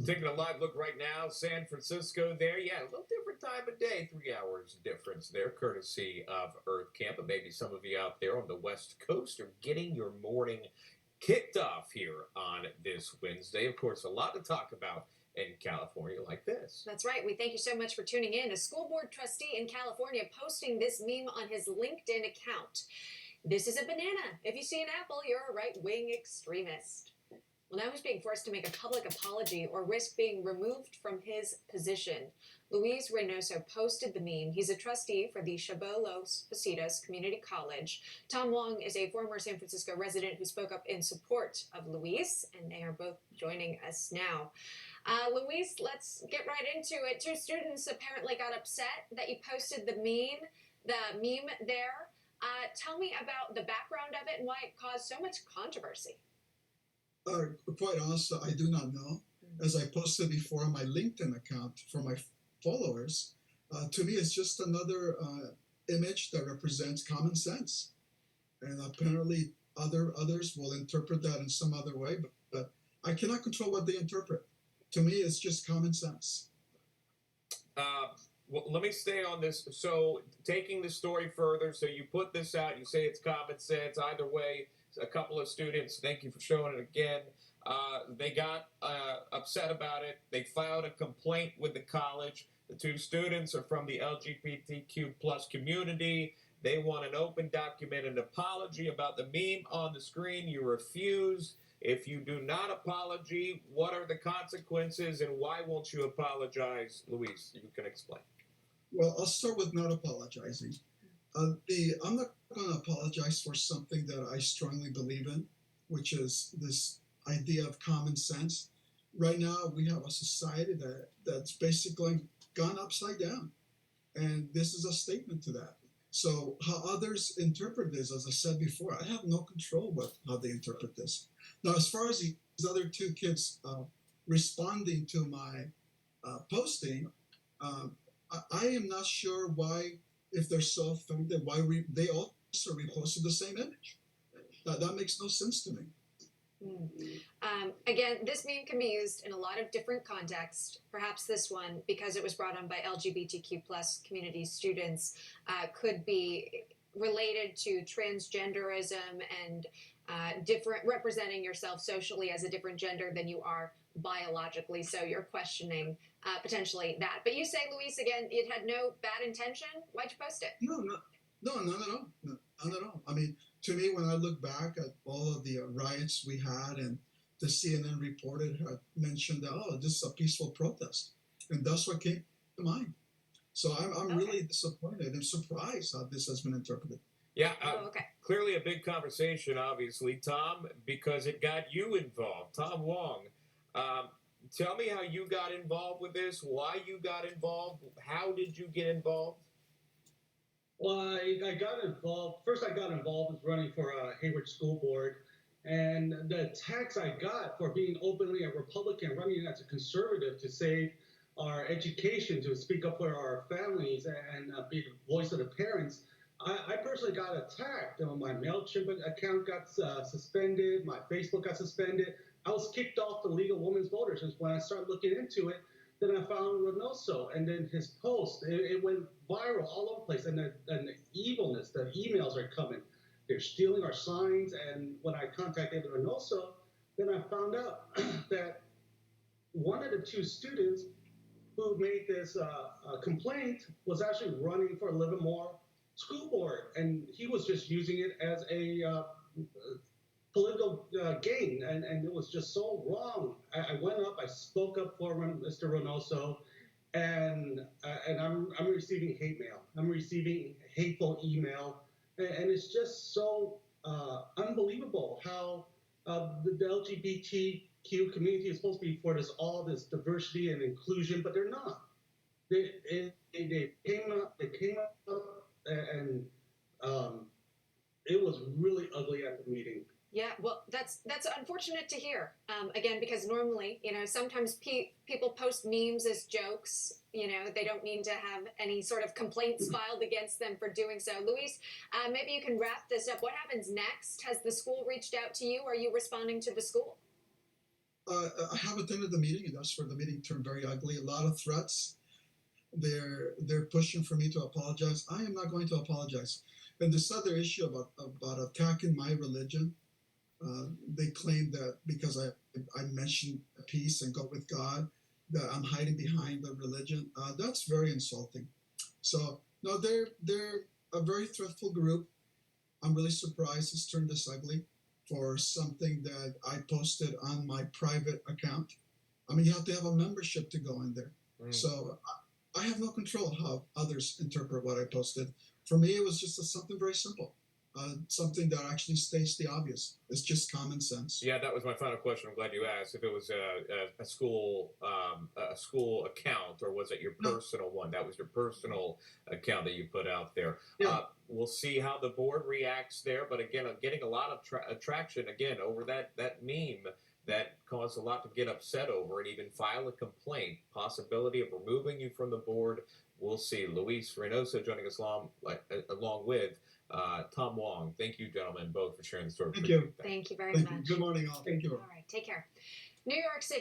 Taking a live look right now, San Francisco there. Yeah, a little different time of day, 3 hours difference there, courtesy of Earth Camp. But maybe some of you out there on the West Coast are getting your morning kicked off here on this Wednesday. Of course, a lot to talk about in California like this. That's right. We thank you so much for tuning in. A school board trustee in California posting this meme on his LinkedIn account. This is a banana. If you see an apple, you're a right-wing extremist. Well, now he's being forced to make a public apology or risk being removed from his position. Luis Reynoso posted the meme. He's a trustee for the Cabo Los Positos Community College. Tom Wong is a former San Francisco resident who spoke up in support of Luis, and they are both joining us now. Luis, let's get right into it. 2 students apparently got upset that you posted the meme there. Tell me about the background of it and why it caused so much controversy. Quite honestly, I do not know. As I posted before on my LinkedIn account for my followers, to me it's just another image that represents common sense. And apparently others will interpret that in some other way, but I cannot control what they interpret. To me, it's just common sense. Well, let me stay on this. So, taking the story further, so you put this out, you say it's common sense. Either way, a couple of students, thank you for showing it again, they got upset about it. They filed a complaint with the college. The 2 students are from the LGBTQ plus community. They want an open, documented apology about the meme on the screen. You refuse. If you do not apology, what are the consequences and why won't you apologize? Luis, you can explain. Well, I'll start with not apologizing. I'm not going to apologize for something that I strongly believe in, which is this idea of common sense. Right now, we have a society that's basically gone upside down, and this is a statement to that. So how others interpret this, as I said before, I have no control with how they interpret this. Now, as far as these other 2 kids responding to my posting, I am not sure why, if they're so offended, why they also reposted the same image. That makes no sense to me. Again, this meme can be used in a lot of different contexts. Perhaps this one, because it was brought on by LGBTQ plus community students, could be related to transgenderism and representing yourself socially as a different gender than you are biologically. So you're questioning potentially that. But you say, Luis, again, it had no bad intention. Why'd you post it? No, not at all. Not at all. I mean, to me, when I look back at all of the riots we had, and the CNN reported had mentioned that, oh, this is a peaceful protest, and that's what came to mind. So I'm really disappointed and surprised how this has been interpreted. Yeah, clearly a big conversation, obviously, Tom, because it got you involved. Tom Wong, tell me how you got involved with this, why you got involved, how did you get involved? Well, I got involved. First, I got involved with running for Hayward School Board, and the attacks I got for being openly a Republican, running as a conservative to save our education, to speak up for our families, and be the voice of the parents. I personally got attacked. My MailChimp account got suspended. My Facebook got suspended. I was kicked off the League of Women's Voters. And when I started looking into it, then I found Reynoso, and then his post, it went viral all over the place. And the evilness, the emails are coming. They're stealing our signs. And when I contacted Reynoso, then I found out that one of the 2 students who made this complaint was actually running for Livermore School Board, and he was just using it as a political gain, and it was just so wrong. I went up, I spoke up for Mr. Reynoso, and I'm receiving hate mail. I'm receiving hateful email, and it's just so unbelievable how the LGBTQ community is supposed to be for all this diversity and inclusion, but they're not. They came up, and it was really ugly at the meeting. Yeah, well, that's unfortunate to hear. Again, because normally, sometimes people post memes as jokes. They don't mean to have any sort of complaints filed against them for doing so. Luis, maybe you can wrap this up. What happens next? Has the school reached out to you? Are you responding to the school? I have attended the meeting, and that's where the meeting turned very ugly. A lot of threats. They're pushing for me to apologize. I am not going to apologize. And this other issue about attacking my religion, they claim that because I mentioned peace and go with God, that I'm hiding behind the religion. That's very insulting. So no, they're a very threatful group. I'm really surprised it's turned this ugly for something that I posted on my private account. I mean, you have to have a membership to go in there. So I have no control how others interpret what I posted. For me, it was just something very simple, something that actually states the obvious. It's just common sense. Yeah, that was my final question. I'm glad you asked. If it was a school account, or was it your personal one? That was your personal account that you put out there. Yeah. We'll see how the board reacts there. But again, I'm getting a lot of attraction again over that meme that caused a lot to get upset over and even file a complaint. Possibility of removing you from the board. We'll see. Luis Reynoso joining us along with Tom Wong. Thank you, gentlemen, both for sharing the story. Thank you. Thank you very Thank much. you. Good morning, all. Thank you. All right, take care. New York City.